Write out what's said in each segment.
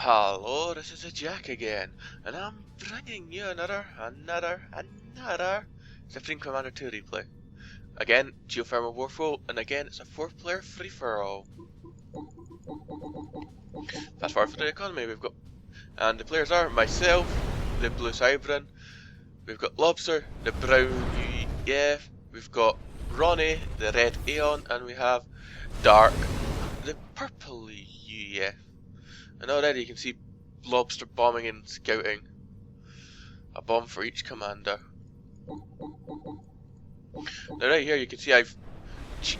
Hello, this is Jack again, and I'm bringing you another Supreme Commander 2 replay. Again, geothermal borehole, and again it's a 4-player free-for-all. Fast forward for the economy, and the players are myself, the blue Cybran, we've got Lobster, the brown UEF, we've got Ronnie, the red Aeon, and we have Dark, the purple UEF. And already you can see Lobster bombing and scouting. A bomb for each commander. Now right here you can see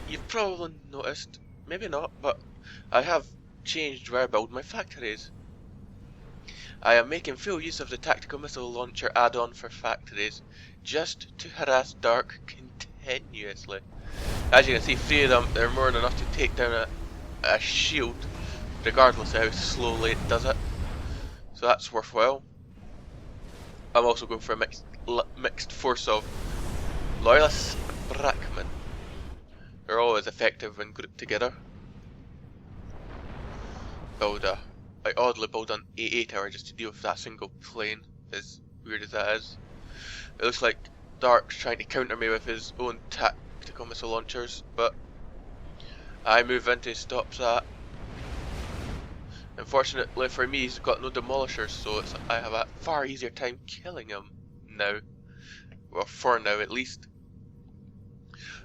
you've probably noticed, maybe not, but I have changed where I build my factories. I am making full use of the tactical missile launcher add-on for factories, just to harass Dark continuously. As you can see, 3 of them, they're more than enough to take down a shield, regardless of how slowly it does it. So that's worthwhile. I'm also going for a mixed force of Loyalists and Brackmen. They're always effective when grouped together. I oddly build an AA tower just to deal with that single plane, as weird as that is. It looks like Dark's trying to counter me with his own tactical missile launchers, but I move in to stop that. Unfortunately for me, he's got no demolishers, so I have a far easier time killing him now. Well, for now at least.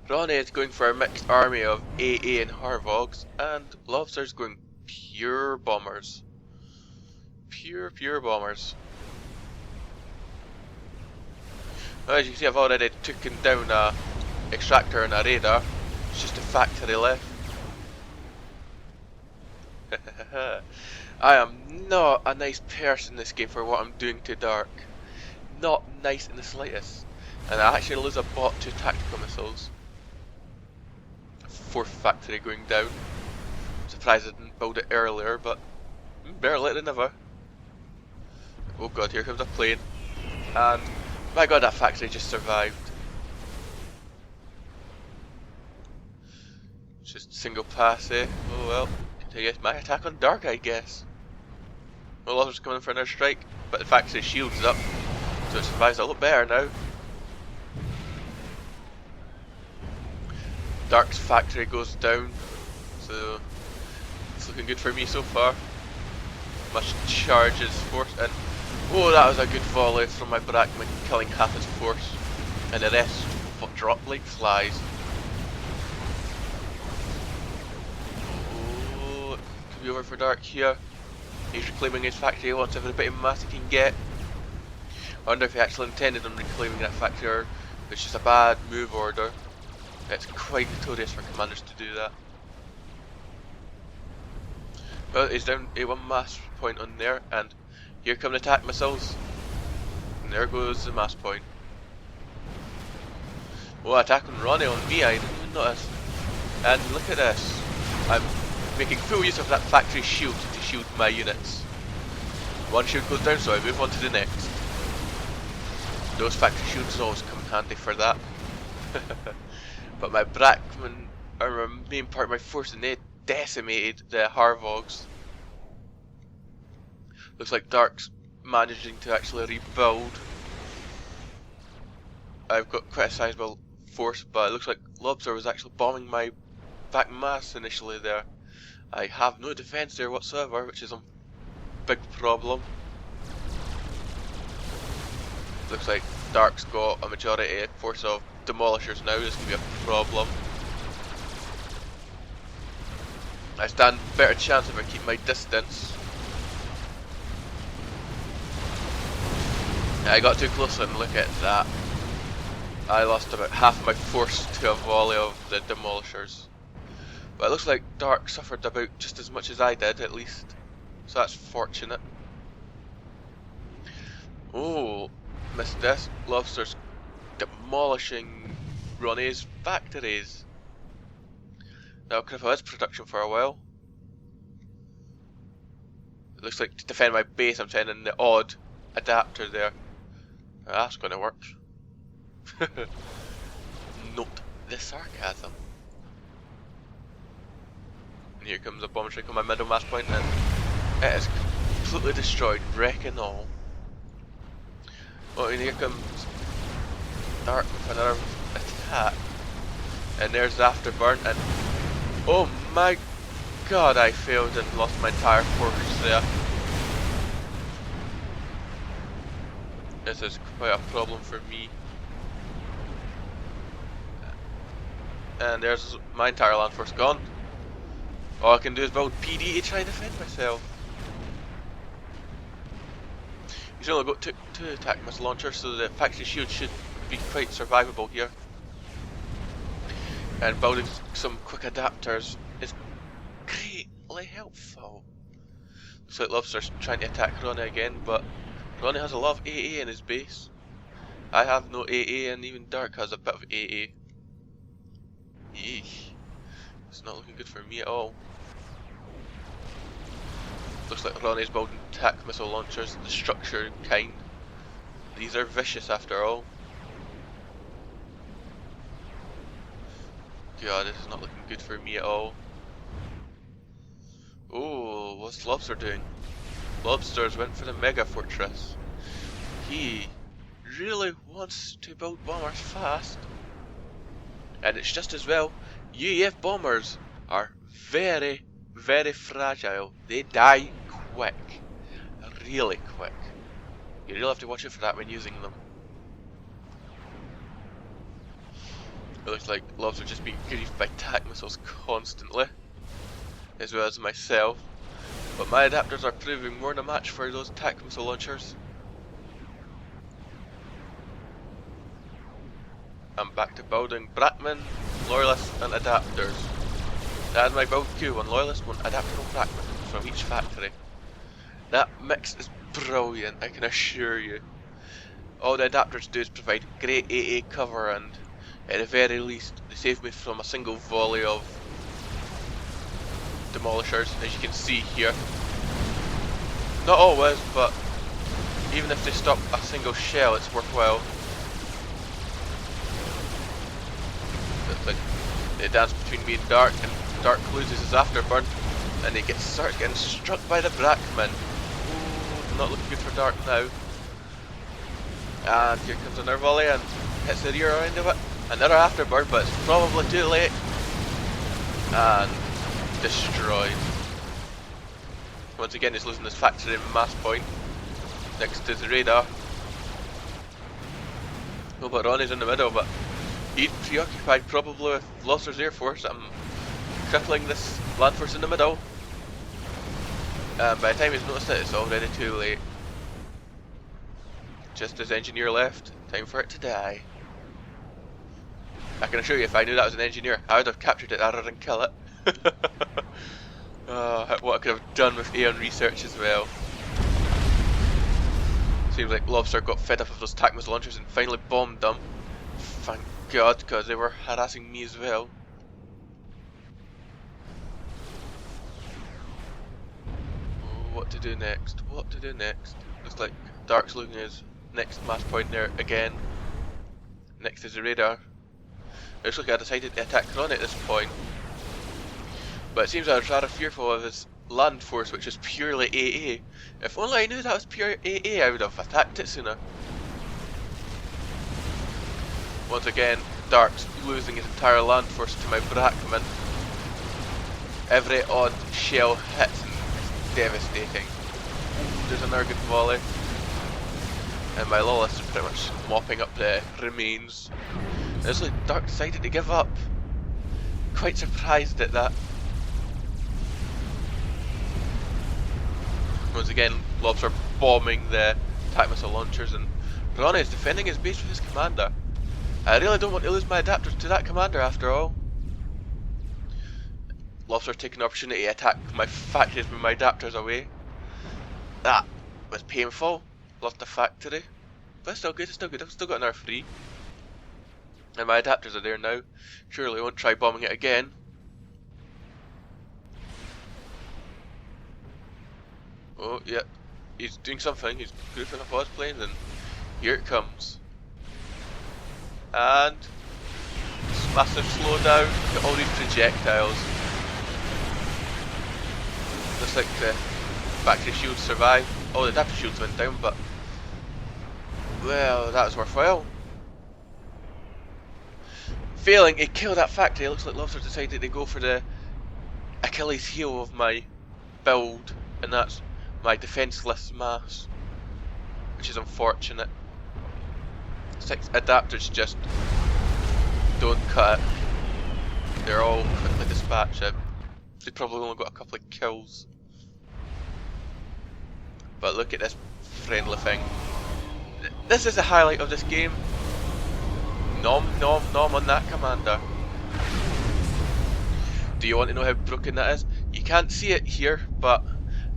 Ronnie is going for a mixed army of AA and Harvogs, and Lobster's going pure bombers. Pure bombers. Well, as you can see, I've already taken down a extractor and a radar. It's just a factory left. I am not a nice person in this game for what I'm doing to Dark. Not nice in the slightest. And I actually lose a bot to tactical missiles. 4th factory going down. I'm surprised I didn't build it earlier, but better late than never. Oh god, here comes a plane. And my god, that factory just survived. Just single pass, eh? Oh well. Continue my attack on Dark, I guess. Well, Lobster's coming in for another strike, but the factory shield's up, so it survives a lot better now. Dark's factory goes down, so it's looking good for me so far. Much charges force, and oh, that was a good volley from my Brackman, killing half his force, and the rest dropped like flies. Oh, could be over for Dark here. He's reclaiming his factory, he wants every bit of mass he can get. I wonder if he actually intended on reclaiming that factory, or it's just a bad move order. It's quite notorious for commanders to do that. Well, he's down a 1 mass point on there, and here come the attack missiles. And there goes the mass point. Oh, attack on Ronnie on me, I didn't even notice. And look at this. I'm making full use of that factory shield to shield my units. One shield goes down, so I move on to the next. Those factory shields always come in handy for that. But my Brackmen are a main part of my force, and they decimated the Harvogs. Looks like Dark's managing to actually rebuild. I've got quite a sizable force, but it looks like Lobster was actually bombing my back mass initially there. I have no defense there whatsoever, which is a big problem. Looks like Dark's got a majority force of demolishers now. This could be a problem. I stand better chance if I keep my distance. I got too close and look at that. I lost about half of my force to a volley of the demolishers. But it looks like Dark suffered about just as much as I did, at least. So that's fortunate. Oh, missed this. Lobster's demolishing Ronnie's factories. Now could have had his production for a while. It looks like to defend my base I'm sending the odd adapter there. That's gonna work. Note the sarcasm. And here comes a bomb strike on my middle mass point, and it is absolutely destroyed, wreck and all. Oh, and here comes Dark with another attack. And there's the afterburn, and oh my god, I failed and lost my entire fortress there. This is quite a problem for me. And there's my entire land force gone. All I can do is build PD to try and defend myself. He's only got two attack missile launchers, so the factory shield should be quite survivable here. And building some quick adapters is greatly helpful. Looks like Lobster's trying to attack Ronnie again, but Ronnie has a lot of AA in his base. I have no AA, and even Dark has a bit of AA. Eesh. It's not looking good for me at all. Looks like Ronnie's building attack missile launchers, the structure kind. These are vicious after all. God, this is not looking good for me at all. Oh, what's Lobster doing? Lobsters went for the mega fortress. He really wants to build bombers fast. And it's just as well. UEF bombers are very, very fragile. They die quick. Really quick. You really have to watch out for that when using them. It looks like Lobster just being griefed by attack missiles constantly, as well as myself. But my adapters are proving more than a match for those attack missile launchers. I'm back to building Brackman, Loyalists and adapters. That is my build queue, one Loyalist, one adapter and Brackman from each factory. That mix is brilliant, I can assure you. All the adapters do is provide great AA cover, and at the very least they save me from a single volley of demolishers, as you can see here. Not always, but even if they stop a single shell, it's worthwhile. Like the dance between me and Dark loses his afterburn, and he starts getting struck by the Brackman. Ooh, not looking good for Dark now. And here comes another volley and hits the rear end of it. Another afterburn, but it's probably too late. And destroyed. Once again, he's losing his factory in mass point next to the radar. Oh, but Ronnie's in the middle, but he's preoccupied probably with Lobster's Air Force. I'm crippling this land force in the middle. And by the time he's noticed it, it's already too late. Just as engineer left, time for it to die. I can assure you, if I knew that was an engineer, I would have captured it rather than kill it. What I could have done with Aeon research as well. Seems like Lobster got fed up of those attack missile launchers and finally bombed them. Thank God, because they were harassing me as well. Oh, what to do next? What to do next? Looks like Dark's looking at his next mass point there again. Next is the radar. It looks like I decided to attack Ronnie at this point. But it seems I was rather fearful of his land force, which is purely AA. If only I knew that was pure AA, I would have attacked it sooner. Once again, Dark's losing his entire land force to my Brackman. Every odd shell hits and it's devastating. Ooh, there's another good volley. And my Loyalist is pretty much mopping up the remains. It looks like Dark decided to give up. Quite surprised at that. Once again, Lobster bombing the attack missile launchers, and Ronnie is defending his base with his commander. I really don't want to lose my adapters to that commander after all. Lobster taking the opportunity to attack my factories with my adapters away. That was painful. Lost the factory. But it's still good, it's still good. I've still got another 3. And my adapters are there now. Surely I won't try bombing it again. Oh, yeah. He's doing something. He's goofing up all his planes, and here it comes. And massive slowdown. Got all these projectiles. Looks like the Factory shields survived. Oh, the adaptive shields went down, but well, that was worthwhile. Failing to kill that factory, it looks like Lobster decided to go for the Achilles heel of my build, and that's my defenceless mass, which is unfortunate. 6 adapters just don't cut it. They're all quickly dispatched. They probably only got a couple of kills. But look at this friendly thing. This is the highlight of this game. Nom nom nom on that commander. Do you want to know how broken that is? You can't see it here, but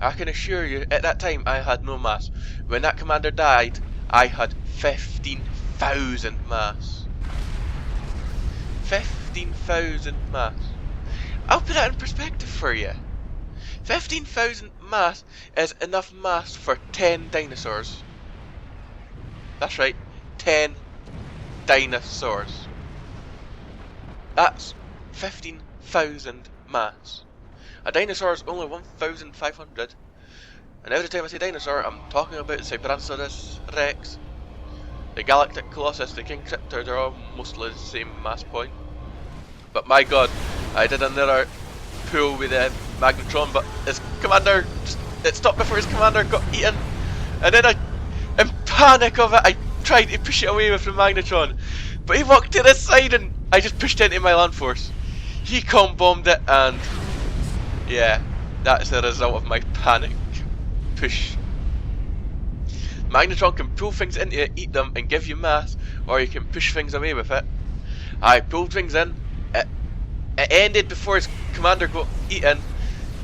I can assure you, at that time I had no mass. When that commander died, I had 15,000 mass. 15,000 mass. I'll put that in perspective for you. 15,000 mass is enough mass for 10 dinosaurs. That's right, 10 dinosaurs. That's 15,000 mass. A dinosaur is only 1,500. And every time I say dinosaur, I'm talking about the Cyberanceros Rex, the Galactic Colossus, the King Cryptor. They're all mostly the same mass point. But my god, I did another pull with the Magnetron, but his commander, it stopped before his commander got eaten. And then in panic of it, I tried to push it away with the Magnetron. But he walked to the side and I just pushed into my land force. He bombed it, and yeah, that's the result of my panic push. Magnetron can pull things into it, eat them, and give you mass, or you can push things away with it. I pulled things in, it ended before his commander got eaten,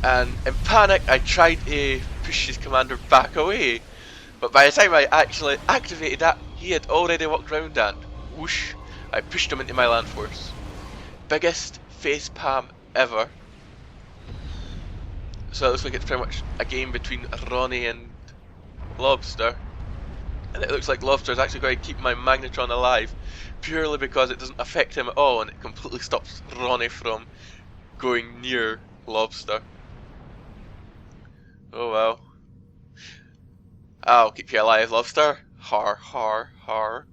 and in panic I tried to push his commander back away. But by the time I actually activated that, he had already walked round and whoosh, I pushed him into my land force. Biggest facepalm ever. So it looks like it's pretty much a game between Ronnie and Lobster. And it looks like Lobster is actually going to keep my Magnetron alive purely because it doesn't affect him at all, and it completely stops Ronnie from going near Lobster. Oh well. I'll keep you alive, Lobster. Har har har.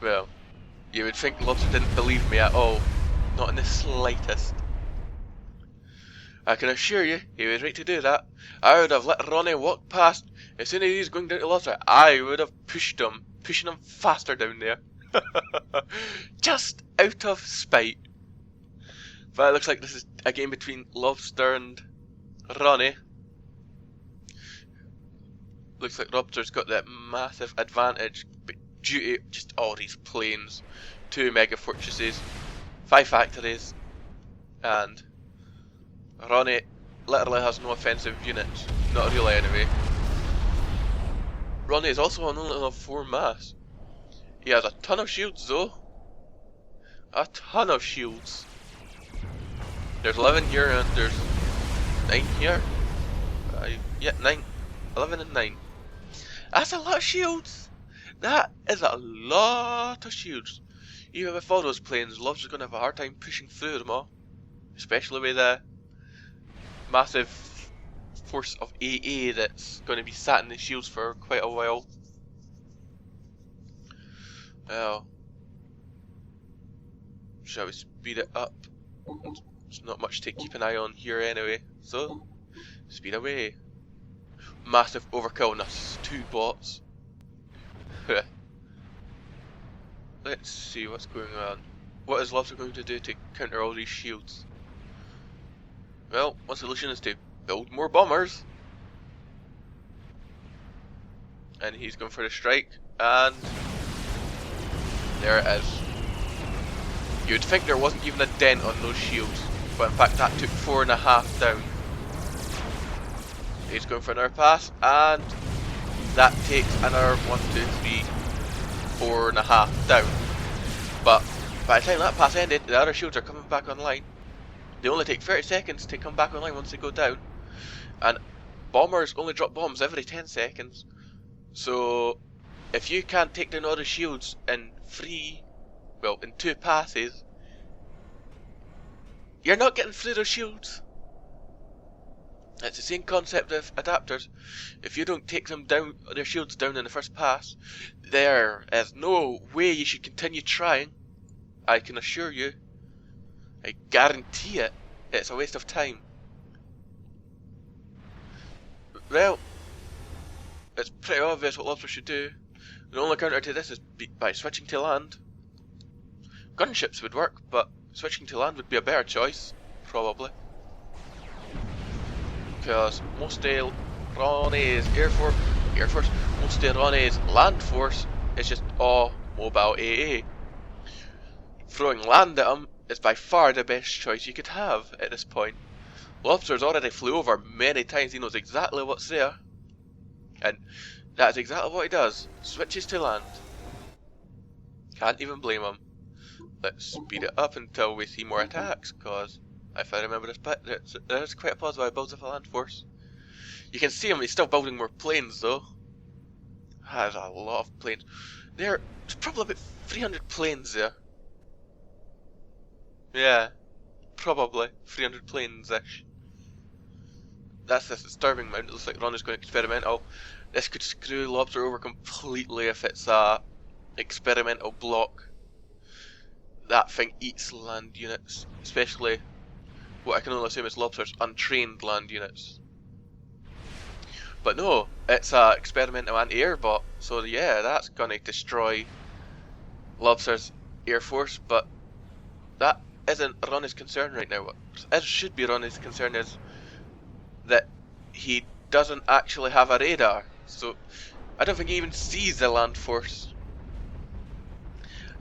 Well, you would think Lobster didn't believe me at all. Not in the slightest. I can assure you, he was right to do that. I would have let Ronnie walk past. As soon as he was going down to Lobster, I would have pushed him, pushing him faster down there. Just out of spite. But it looks like this is a game between Lobster and Ronnie. Looks like Lobster's got that massive advantage, but due to just all these planes, 2 mega fortresses, 5 factories, and Ronnie literally has no offensive units. Not really anyway. Ronnie is also on only 4 mass. He has a ton of shields though. A ton of shields. There's 11 here and there's 9 here. Yeah, 9. 11 and 9. That's a lot of shields. That is a lot of shields. Even with all those planes, Lobster's going to have a hard time pushing through them all. Especially with the massive force of AA that's going to be sat in the shields for quite a while. Well, shall we speed it up? There's not much to keep an eye on here anyway, so speed away. Massive overkill, and that's 2 bots. Let's see what's going on. What is Lobster going to do to counter all these shields? Well, one solution is to build more bombers. And he's going for the strike, and there it is. You'd think there wasn't even a dent on those shields, but in fact that took 4.5 down. He's going for another pass, and that takes another 1, 2, 3, 4.5 down. But by the time that pass ended, the other shields are coming back online. They only take 30 seconds to come back online once they go down, and bombers only drop bombs every 10 seconds. So if you can't take down all the shields in 2 passes, you're not getting through those shields. It's the same concept of adapters. If you don't take them down, their shields down in the first pass, there is no way you should continue trying. I can assure you. I guarantee it. It's a waste of time. Well, it's pretty obvious what lobsters should do. The only counter to this is by switching to land. Gunships would work, but switching to land would be a better choice, probably. Because most of Ronnie's Air Force, most of Ronnie's land force is just all mobile AA. Throwing land at him is by far the best choice you could have at this point. Lobster's already flew over many times, he knows exactly what's there. And that's exactly what he does, switches to land. Can't even blame him. Let's speed it up until we see more attacks, cause if I remember this bit, there's quite a pause while he builds up a land force. You can see him, he's still building more planes though. There's a lot of planes. There's probably about 300 planes there. Yeah, probably 300 planes-ish. That's this disturbing amount. It looks like Ron is going experimental. This could screw Lobster over completely if it's a experimental block. That thing eats land units, especially what I can only assume is Lobster's untrained land units. But no, it's a experimental anti-air bot, so yeah, that's gonna destroy Lobster's air force, but that isn't Ronnie's concern right now. What should be Ronnie's concern is that he doesn't actually have a radar, so I don't think he even sees the land force.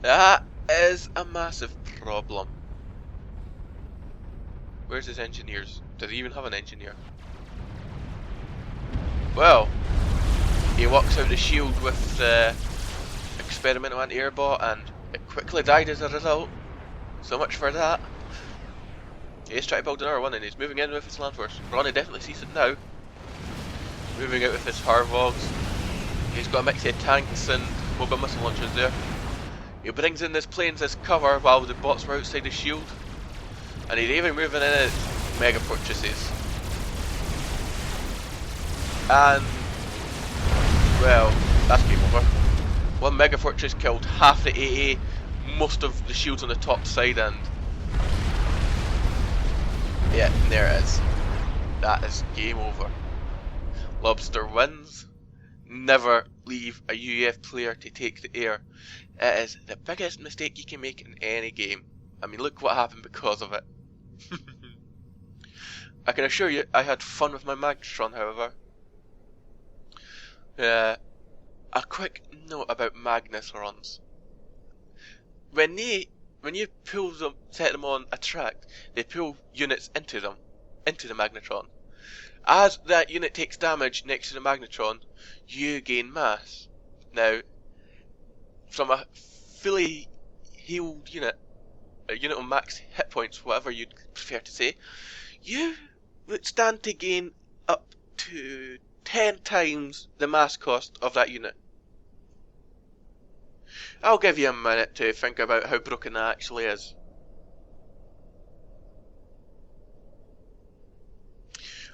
That is a massive problem. Where's his engineers? Does he even have an engineer? Well, he walks out the shield with the experimental anti-air bot and it quickly died as a result. So much for that. He's trying to build another one and he's moving in with his land force. Ronnie definitely sees it now. Moving out with his Harvogs. He's got a mix of tanks and mobile missile launchers there. He brings in his planes as cover while the bots were outside the shield. And he's even moving in his mega fortresses. And well, that's game over. One mega fortress killed half the AA, most of the shields on the top side, and yeah, there it is. That is game over. Lobster wins. Never leave a UEF player to take the air. It is the biggest mistake you can make in any game. I mean, look what happened because of it. I can assure you, I had fun with my Magnetron, however. A quick note about Magnetrons. When you pull them, set them on a track, they pull units into them, into the Magnetron. As that unit takes damage next to the Magnetron, you gain mass. Now, from a fully healed unit, a unit on max hit points, whatever you'd prefer to say, you would stand to gain up to 10 times the mass cost of that unit. I'll give you a minute to think about how broken that actually is.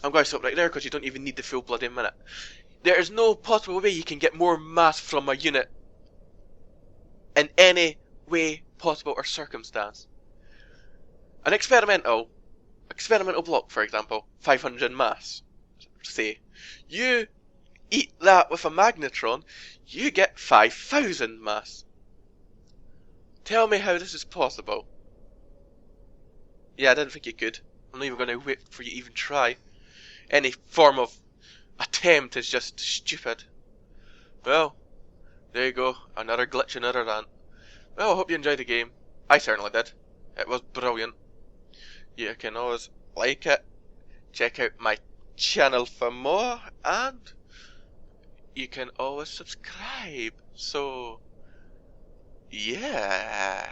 I'm going to stop right there because you don't even need the full bloody minute. There is no possible way you can get more mass from a unit in any way possible or circumstance. An experimental block, for example, 500 mass, say. You eat that with a Magnetron, you get 5,000 mass. Tell me how this is possible. Yeah, I didn't think you could. I'm not even going to wait for you to even try. Any form of attempt is just stupid. Well, there you go. Another glitch, another rant. Well, I hope you enjoyed the game. I certainly did. It was brilliant. You can always like it, check out my channel for more, and you can always subscribe. So, yeah.